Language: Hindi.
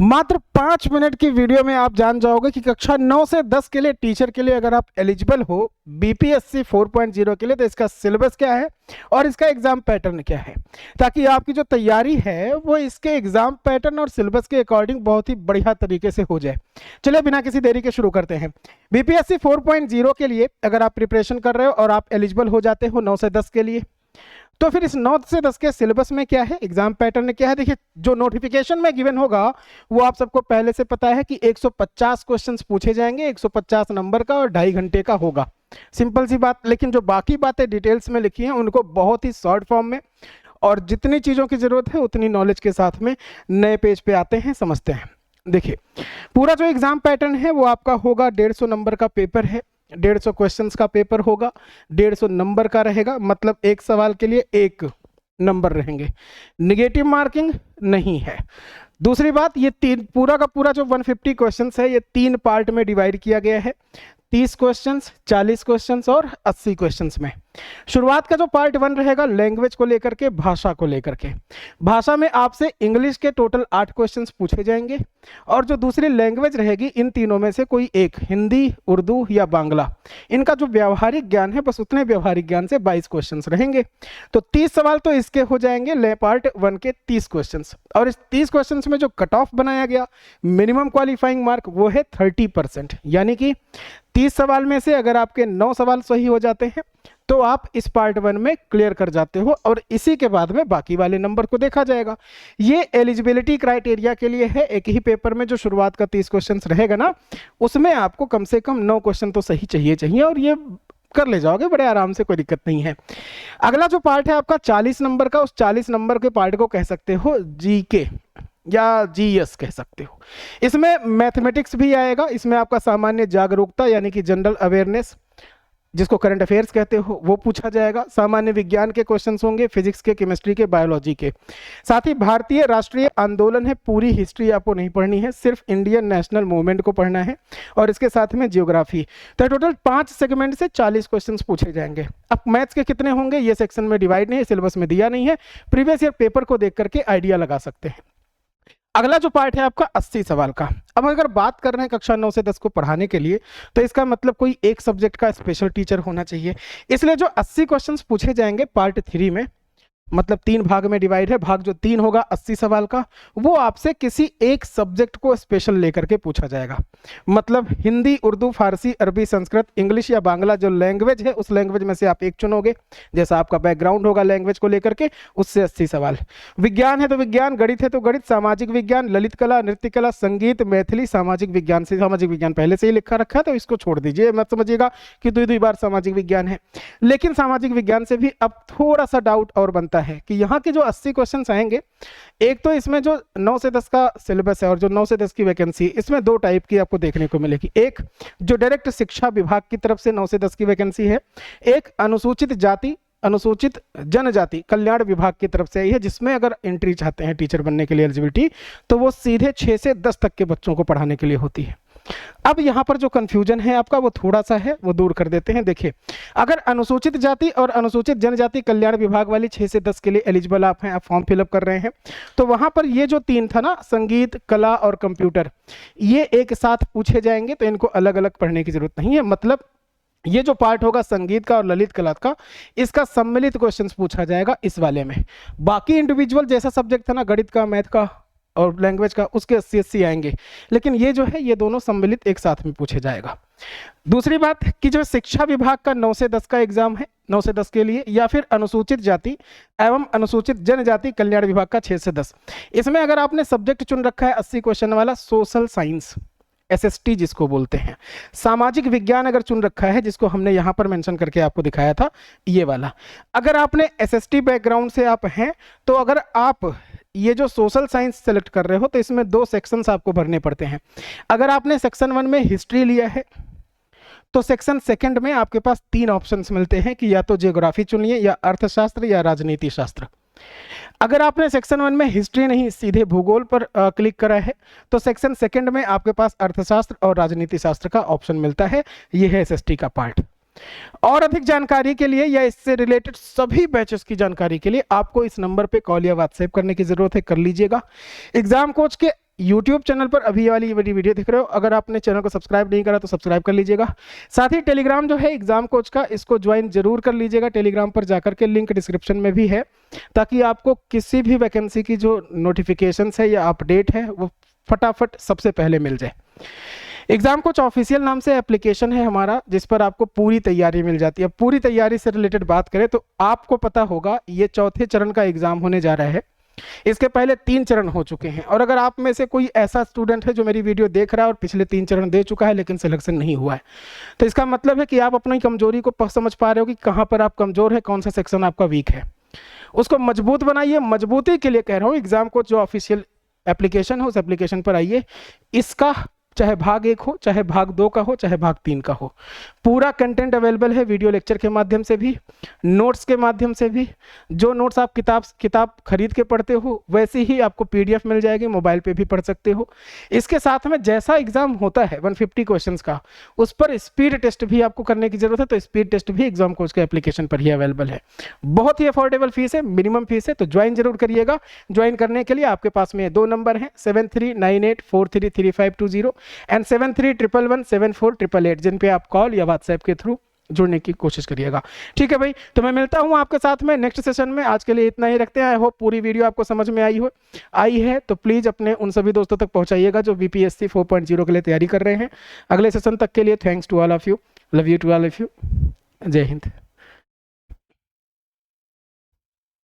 मात्र 5 मिनट की वीडियो में आप जान जाओगे कि कक्षा 9 से 10 के लिए टीचर के लिए अगर आप एलिजिबल हो बीपीएससी 4.0 के लिए तो इसका सिलेबस क्या है और इसका एग्जाम पैटर्न क्या है, ताकि आपकी जो तैयारी है वो इसके एग्जाम पैटर्न और सिलेबस के अकॉर्डिंग बहुत ही बढ़िया तरीके से हो जाए। चलिए बिना किसी देरी के शुरू करते हैं। बीपीएससी 4.0 के लिए अगर आप प्रिपरेशन कर रहे हो और आप एलिजिबल हो जाते हो 9 से 10 के लिए, तो फिर इस 9 से 10 के सिलेबस में क्या है, एग्जाम पैटर्न क्या है। देखिए, जो नोटिफिकेशन में गिवन होगा वो आप सबको पहले से पता है कि 150 क्वेश्चंस पूछे जाएंगे, 150 नंबर का और 2.5 घंटे का होगा। सिंपल सी बात। लेकिन जो बाकी बातें डिटेल्स में लिखी हैं उनको बहुत ही शॉर्ट फॉर्म में और जितनी चीज़ों की ज़रूरत है उतनी नॉलेज के साथ में नए पेज पे आते हैं, समझते हैं। देखिए, पूरा जो एग्जाम पैटर्न है वो आपका होगा 150 नंबर का पेपर है, 150 क्वेश्चंस का पेपर होगा, 150 नंबर का रहेगा, मतलब एक सवाल के लिए 1 नंबर रहेंगे, निगेटिव मार्किंग नहीं है। दूसरी बात, ये पूरा का पूरा जो 150 क्वेश्चंस है ये 3 पार्ट में डिवाइड किया गया है, 30 क्वेश्चंस, 40 क्वेश्चंस और 80 क्वेश्चंस में। शुरुआत का जो पार्ट 1 रहेगा लैंग्वेज को लेकर के, भाषा को लेकर के। भाषा में आपसे इंग्लिश के टोटल 8 क्वेश्चंस पूछे जाएंगे और जो दूसरी लैंग्वेज रहेगी इन तीनों में से कोई एक, हिंदी, उर्दू या बांग्ला, इनका जो व्यावहारिक ज्ञान है बस उतने व्यावहारिक ज्ञान से 22 क्वेश्चंस रहेंगे। तो 30 सवाल तो इसके हो जाएंगे पार्ट 1 के 30 क्वेश्चंस। और इस 30 क्वेश्चंस में जो कट ऑफ बनाया गया मिनिमम क्वालिफाइंग मार्क वो है 30%, यानी कि 30 सवाल में से अगर आपके 9 सवाल सही हो जाते हैं तो आप इस पार्ट 1 में क्लियर कर जाते हो और इसी के बाद में बाकी वाले नंबर को देखा जाएगा। ये एलिजिबिलिटी क्राइटेरिया के लिए है। एक ही पेपर में जो शुरुआत का 30 क्वेश्चंस रहेगा ना, उसमें आपको कम से कम 9 क्वेश्चन तो सही चाहिए और ये कर ले जाओगे बड़े आराम से, कोई दिक्कत नहीं है। अगला जो पार्ट है आपका 40 नंबर का, उस 40 नंबर के पार्ट को कह सकते हो जीके या जीएस कह सकते हो। इसमें मैथमेटिक्स भी आएगा, इसमें आपका सामान्य जागरूकता यानी कि जनरल अवेयरनेस जिसको करंट अफेयर्स कहते हो वो पूछा जाएगा। सामान्य विज्ञान के क्वेश्चंस होंगे, फिजिक्स के, केमिस्ट्री के, बायोलॉजी के। साथ ही भारतीय राष्ट्रीय आंदोलन है, पूरी हिस्ट्री आपको नहीं पढ़नी है, सिर्फ इंडियन नेशनल मूवमेंट को पढ़ना है और इसके साथ में जियोग्राफी। तो टोटल 5 सेगमेंट से 40 क्वेश्चंस पूछे जाएंगे। अब मैथ्स के कितने होंगे ये सेक्शन में डिवाइड नहीं है, सिलेबस में दिया नहीं है, प्रीवियस ईयर पेपर को देख करके आइडिया लगा सकते हैं। अगला जो पार्ट है आपका 80 सवाल का। अब अगर बात कर रहे हैं कक्षा 9 से 10 को पढ़ाने के लिए तो इसका मतलब कोई एक सब्जेक्ट का स्पेशल टीचर होना चाहिए। इसलिए जो 80 क्वेश्चंस पूछे जाएंगे पार्ट 3 में, मतलब 3 भाग में डिवाइड है, भाग जो 3 होगा 80 सवाल का वो आपसे किसी एक सब्जेक्ट को स्पेशल लेकर के पूछा जाएगा। मतलब हिंदी, उर्दू, फारसी, अरबी, संस्कृत, इंग्लिश या बांग्ला जो लैंग्वेज है उस लैंग्वेज में से आप एक चुनोगे, जैसा आपका बैकग्राउंड होगा लैंग्वेज को लेकर के, उससे 80 सवाल। विज्ञान है तो विज्ञान, गणित है तो गणित, सामाजिक विज्ञान, ललित कला, नृत्य कला, संगीत, मैथिली, सामाजिक विज्ञान से, सामाजिक विज्ञान पहले से ही लिखा रखा है तो इसको छोड़ दीजिए, मत समझिएगा कि 2 बार सामाजिक विज्ञान है। लेकिन सामाजिक विज्ञान से भी अब थोड़ा सा डाउट और बनता है कि यहाँ के जो 80 क्वेश्चंस आएंगे, एक तो इसमें जो 9 से 10 का सिलेबस है और जो 9 से 10 की वैकेंसी, इसमें 2 टाइप की आपको देखने को मिलेगी। एक जो डायरेक्ट शिक्षा विभाग की तरफ से 9 से 10 की वैकेंसी है, एक अनुसूचित जाति अनुसूचित जनजाति कल्याण विभाग की तरफ से आई है, जिसमें अगर एंट्री चाहते हैं टीचर बनने के लिए एलिजिबिलिटी तो वो सीधे 6 से 10 तक के बच्चों को पढ़ाने के लिए होती है। अब यहाँ पर जो कंफ्यूजन है आपका वो थोड़ा सा है, वो दूर कर देते हैं। देखिए, अगर अनुसूचित जाति और अनुसूचित जनजाति कल्याण विभाग वाली 6 से 10 के लिए एलिजिबल आप हैं, आप फॉर्म फिलअप कर रहे हैं, तो वहां पर ये जो 3 था ना, संगीत, कला और कंप्यूटर, ये एक साथ पूछे जाएंगे तो इनको अलग अलग पढ़ने की जरूरत नहीं है। मतलब ये जो पार्ट होगा संगीत का और ललित कला का, इसका सम्मिलित क्वेश्चंस पूछा जाएगा इस वाले में। बाकी इंडिविजुअल जैसा सब्जेक्ट था ना, गणित का, मैथ का और लैंग्वेज का, उसके 80 आएंगे, लेकिन ये जो है ये दोनों सम्मिलित एक साथ में पूछे जाएगा। दूसरी बात कि जो शिक्षा विभाग का 9 से 10 का एग्जाम है 9 से 10 के लिए, या फिर अनुसूचित जाति एवं अनुसूचित जनजाति कल्याण विभाग का 6 से 10, इसमें अगर आपने सब्जेक्ट चुन रखा है 80 क्वेश्चन वाला सोशल साइंस, एसएसटी जिसको बोलते हैं, सामाजिक विज्ञान अगर चुन रखा है, जिसको हमने यहाँ पर मेंशन करके आपको दिखाया था ये वाला, अगर आपने एसएसटी बैकग्राउंड से आप हैं तो अगर आप ये जो सोशल साइंस सेलेक्ट कर रहे हो तो इसमें 2 सेक्शंस आपको भरने पड़ते हैं। अगर आपने सेक्शन 1 में हिस्ट्री लिया है तो सेक्शन 2 में आपके पास 3 ऑप्शंस मिलते हैं कि या तो जियोग्राफी चुनिए, या अर्थशास्त्र, या राजनीति शास्त्र। अगर आपने सेक्शन 1 में हिस्ट्री नहीं सीधे भूगोल पर क्लिक करा है तो सेक्शन 2 में आपके पास अर्थशास्त्र और राजनीति शास्त्र का ऑप्शन मिलता है। ये है एसएसटी का पार्ट। और अधिक जानकारी के लिए या इससे रिलेटेड सभी बैचेस की जानकारी के लिए आपको इस नंबर पे कॉल या व्हाट्सएप करने की जरूरत है, कर लीजिएगा। एग्जाम कोच के यूट्यूब चैनल पर अभी वाली ये वीडियो देख रहे हो, अगर आपने चैनल को सब्सक्राइब नहीं करा तो सब्सक्राइब कर लीजिएगा। साथ ही टेलीग्राम जो है एग्जाम कोच का, इसको ज्वाइन जरूर कर लीजिएगा। टेलीग्राम पर जाकर के लिंक डिस्क्रिप्शन में भी है, ताकि आपको किसी भी वैकेंसी की जो नोटिफिकेशन है या अपडेट है वो फटाफट सबसे पहले मिल जाए। एग्जाम कोच ऑफिशियल नाम से एप्लीकेशन है हमारा, जिस पर आपको पूरी तैयारी मिल जाती है। पूरी तैयारी से रिलेटेड बात करें तो आपको पता होगा ये चौथे चरण का एग्जाम होने जा रहा है। इसके पहले 3 चरण हो चुके हैं, और अगर आप में से कोई ऐसा स्टूडेंट है जो मेरी वीडियो देख रहा है और पिछले 3 चरण दे चुका है लेकिन सिलेक्शन नहीं हुआ है, तो इसका मतलब है कि आप अपनी कमजोरी को समझ पा रहे हो कि कहाँ पर आप कमजोर है, कौन सा सेक्शन आपका वीक है। उसको मजबूत बनाइए। मजबूती के लिए कह रहा हूँ, एग्जाम कोच जो ऑफिशियल एप्लीकेशन है उस एप्लीकेशन पर आइए। इसका चाहे भाग 1 हो, चाहे भाग 2 का हो, चाहे भाग 3 का हो, पूरा कंटेंट अवेलेबल है, वीडियो लेक्चर के माध्यम से भी, नोट्स के माध्यम से भी। जो नोट्स आप किताब खरीद के पढ़ते हो वैसे ही आपको पीडीएफ मिल जाएगी, मोबाइल पे भी पढ़ सकते हो। इसके साथ में जैसा एग्जाम होता है 150 क्वेश्चंस का, उस पर स्पीड टेस्ट भी आपको करने की जरूरत है, तो स्पीड टेस्ट भी एग्जाम कोच के एप्लीकेशन पर ही अवेलेबल है। बहुत ही अफोर्डेबल फीस है, मिनिमम फीस है, तो ज्वाइन जरूर करिएगा। ज्वाइन करने के लिए आपके पास में 2 नंबर हैं, 7398433520 एंड 7311174888, जिन पे आप कॉल या व्हाट्सएप के थ्रू जुड़ने की कोशिश करिएगा। ठीक है भाई, तो मैं मिलता हूं आपके साथ में नेक्स्ट सेशन में। आज के लिए इतना ही रखते हैं। आई होप पूरी वीडियो आपको समझ में आई है तो प्लीज अपने उन सभी दोस्तों तक पहुंचाइएगा जो बीपीएससी 4.0 के लिए तैयारी कर रहे हैं। अगले सेशन तक के लिए thanks to all of you, love you to all of you, जय हिंद।